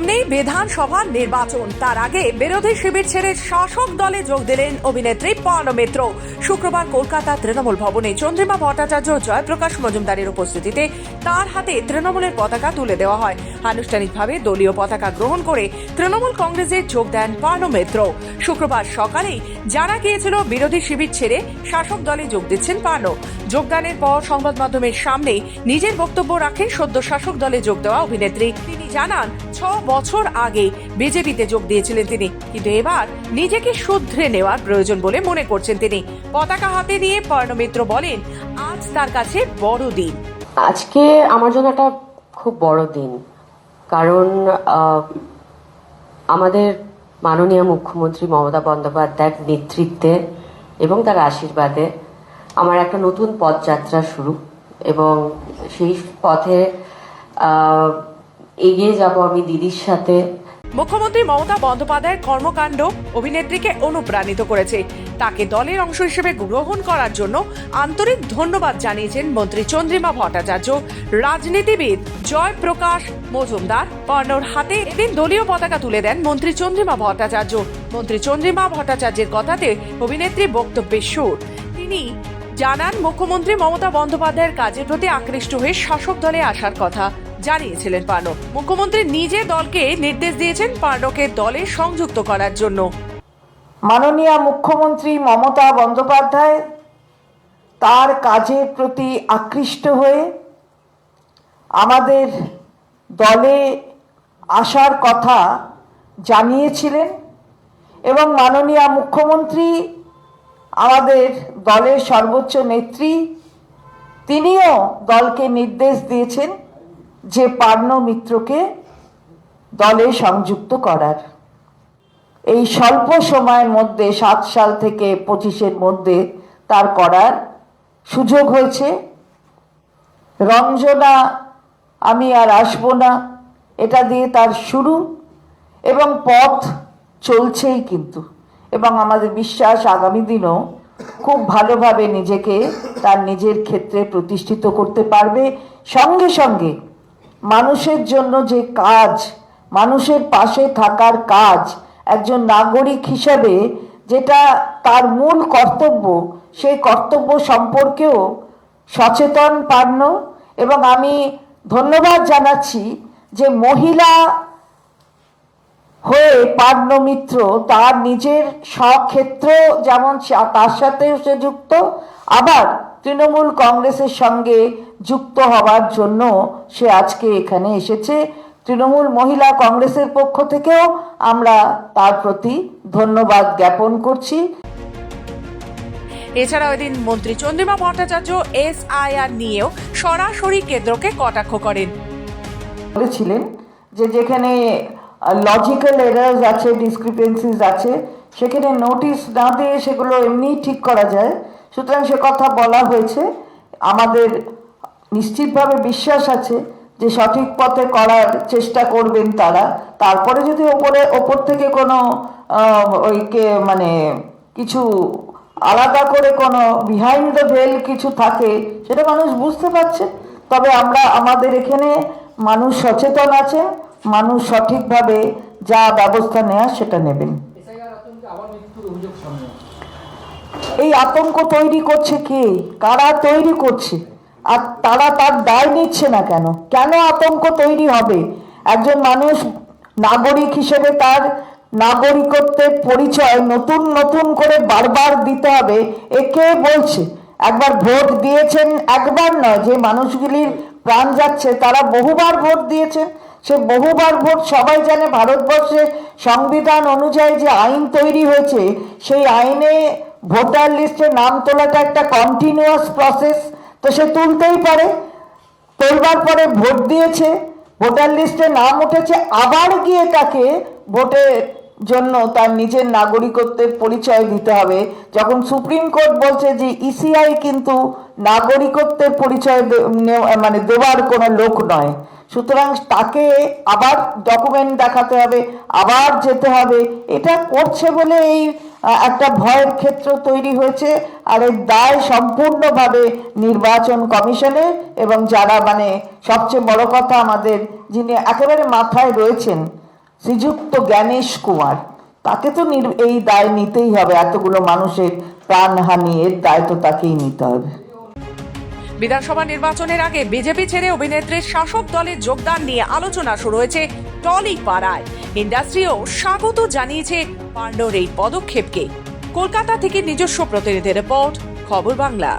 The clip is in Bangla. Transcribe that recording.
সামনেই বিধানসভা নির্বাচন, তার আগে বিরোধী শিবির ছেড়ে শাসক দলে যোগ দিলেন অভিনেত্রী পর্ণো মিত্র। শুক্রবার কলকাতা তৃণমূল ভবনে চন্দ্রিমা ভট্টাচার্য ও জয়প্রকাশ মজুমদারের উপস্থিতিতে তার হাতে তৃণমূলের পতাকা তুলে দেওয়া হয়। আনুষ্ঠানিকভাবে দলীয় পতাকা গ্রহণ করে তৃণমূল কংগ্রেসে যোগ দেন পর্ণো মিত্র। শুক্রবার সকালেই জানা গিয়েছিল বিরোধী শিবির ছেড়ে শাসক দলে যোগ দিচ্ছেন পর্ণো। যোগদানের পর সংবাদ মাধ্যমের সামনে নিজের বক্তব্য রাখেন সদ্য শাসক দলে যোগ দেওয়া অভিনেত্রী। তিনি জানান 6 বছর আগে বিজেপিতে যোগ দিয়েছিলেন তিনি, কিন্তু এবার নিজেকে শুধরে নেওয়ার প্রয়োজন বলে মনে করছেন তিনি। পতাকা হাতে নিয়ে পর্ণো মিত্র বলেন, আজ তার কাছে বড় দিন। আজকে আমার জন্য একটা খুব বড় দিন, কারণ আমাদের মাননীয় মুখ্যমন্ত্রী মমতা বন্দ্যোপাধ্যায়ের নেতৃত্বে এবং তার আশীর্বাদে আমার একটা নতুন পথযাত্রা শুরু, এবং সেই পথে এগিয়ে যাব আমি দিদির সাথে। মুখ্যমন্ত্রী মমতা বন্দ্যোপাধ্যায়ের কর্মকাণ্ড অভিনেত্রীকে অনুপ্রাণিত করেছে। তাকে দলের অংশ হিসেবে গ্রহণ করার জন্য আন্তরিক ধন্যবাদ জানিয়েছেন মন্ত্রী চন্দ্রিমা ভট্টাচার্য। রাজনীতিবিদ জয়প্রকাশ মজুমদার পর্ণোর হাতে এদিন দলীয় পতাকা তুলে দেন মন্ত্রী চন্দ্রিমা ভট্টাচার্য। মন্ত্রী চন্দ্রিমা ভট্টাচার্যের কথাতে অভিনেত্রী বক্তব্যের সুর। তিনি জানান, মুখ্যমন্ত্রী মমতা বন্দ্যোপাধ্যায়ের কাজের প্রতি আকৃষ্ট হয়ে শাসক দলে আসার কথা জানিয়েছিলেন পর্ণো। মুখ্যমন্ত্রী নিজে দলকে নির্দেশ দিয়েছেন পর্ণোকে দলে সংযুক্ত করার জন্য। মাননীয় মুখ্যমন্ত্রী মমতা বন্দ্যোপাধ্যায় তার কাজের প্রতি আকৃষ্ট হয়ে আমাদের দলে আসার কথা জানিয়েছিলেন, এবং মাননীয় মুখ্যমন্ত্রী আমাদের দলের সর্বোচ্চ নেত্রী, তিনিও দলকে নির্দেশ দিয়েছেন যে পর্ণো মিত্রকে দলে সংযুক্ত করার। এই স্বল্প সময়ের মধ্যে 7 সাল থেকে 25-এর মধ্যে তার করার সুযোগ হয়েছে। রঞ্জনা আমি আর আসবো না, এটা দিয়ে তার শুরু, এবং পথ চলছেই কিন্তু, এবং আমাদের বিশ্বাস আগামী দিনও খুব ভালোভাবে নিজেকে তার নিজের ক্ষেত্রে প্রতিষ্ঠিত করতে পারবে। সঙ্গে সঙ্গে মানুষের জন্য যে কাজ, মানুষের পাশে থাকার কাজ, একজন নাগরিক হিসাবে যেটা তার মূল কর্তব্য, সেই কর্তব্য সম্পর্কেও সচেতন পর্ণো। এবং আমি ধন্যবাদ জানাচ্ছি যে মহিলা হয়ে পর্ণো মিত্র তার নিজের স্বক্ষেত্র যেমন তার সাথেও সে যুক্ত, আবার তৃণমূল কংগ্রেসের সঙ্গে যুক্ত হওয়ার জন্য সে আজকে এখানে এসেছে। তৃণমূল মহিলা কংগ্রেসের পক্ষ থেকেও আমরা তার প্রতি ধন্যবাদ জ্ঞাপন করছি। এছাড়াও এদিন মন্ত্রী চন্দ্রিমা ভট্টাচার্য SIR নিয়েও সরাসরি কেন্দ্রকে কটাক্ষ করেন। বলেছিলেন যে যেখানে লজিক্যাল এরার্স আছে, ডিসক্রিপেন্সিস আছে, সেখানে নোটিশ না দিয়ে সেগুলো এমনি ঠিক করা যায়। সুতরাং সে কথা বলা হয়েছে। আমাদের নিশ্চিতভাবে বিশ্বাস আছে যে সঠিক পথে করার চেষ্টা করবেন তারা। তারপরে যদি ওপর থেকে কোনো মানে কিছু আলাদা করে কোনো বিহাইন্ড দ্য ভেল কিছু থাকে, সেটা মানুষ বুঝতে পারছে। তবে আমাদের এখানে মানুষ সচেতন আছে, মানুষ সঠিকভাবে যা ব্যবস্থা নেওয়া সেটা নেবেন। এই আতঙ্ক তৈরি করছে কে, কারা তৈরি করছে, আর তারা তার দায় নিচ্ছে না কেন? কেন আতঙ্ক তৈরি হবে? একজন মানুষ নাগরিক হিসেবে তার নাগরিকত্বের পরিচয় নতুন নতুন করে বারবার দিতে হবে, এ কে বলছে? একবার ভোট দিয়েছেন, একবার নয়, যে মানুষগুলির প্রাণ যাচ্ছে তারা বহুবার ভোট দিয়েছেন। সে বহুবার ভোট সবাই জানে। ভারতবর্ষের সংবিধান অনুযায়ী যে আইন তৈরি হয়েছে, সেই আইনে ভোটার লিস্টে নাম তোলাটা একটা কন্টিনিউয়াস প্রসেস, তো সে তুলতেই পারে। তোলবার পরে ভোট দিয়েছে, ভোটার লিস্টে নাম উঠেছে, আবার গিয়ে তাকে ভোটের জন্য তার নিজের নাগরিকত্বের পরিচয় দিতে হবে। যখন সুপ্রিম কোর্ট বলছে যে ECI কিন্তু নাগরিকত্বের পরিচয় মানে দেওয়ার কোনো লোক নয়, সুতরাং তাকে আবার ডকুমেন্ট দেখাতে হবে, আবার যেতে হবে। এটা করছে বলে এই একটা ভয়ের ক্ষেত্র তৈরি হয়েছে। আর এর দায় সম্পূর্ণভাবে নির্বাচন কমিশনে, এবং যারা মানে সবচেয়ে বড় কথা আমাদের যিনি একেবারে মাথায় রয়েছেন শ্রীযুক্ত জ্ঞানেশ কুমার, তাকে তো এই দায় নিতেই হবে। এতগুলো মানুষের প্রাণহানি, এর দায় তো তাকেই নিতে হবে। বিধানসভা নির্বাচনের আগে বিজেপি ছেড়ে অভিনেত্রীর শাসক দলে যোগদান নিয়ে আলোচনা শুরু হয়েছে টলি পাড়ায়। ইন্ডাস্ট্রিও স্বাগত জানিয়েছে পাণ্ড্যর এই পদক্ষেপকে। কলকাতা থেকে নিজস্ব প্রতিনিধি রিপোর্ট, খবর বাংলা।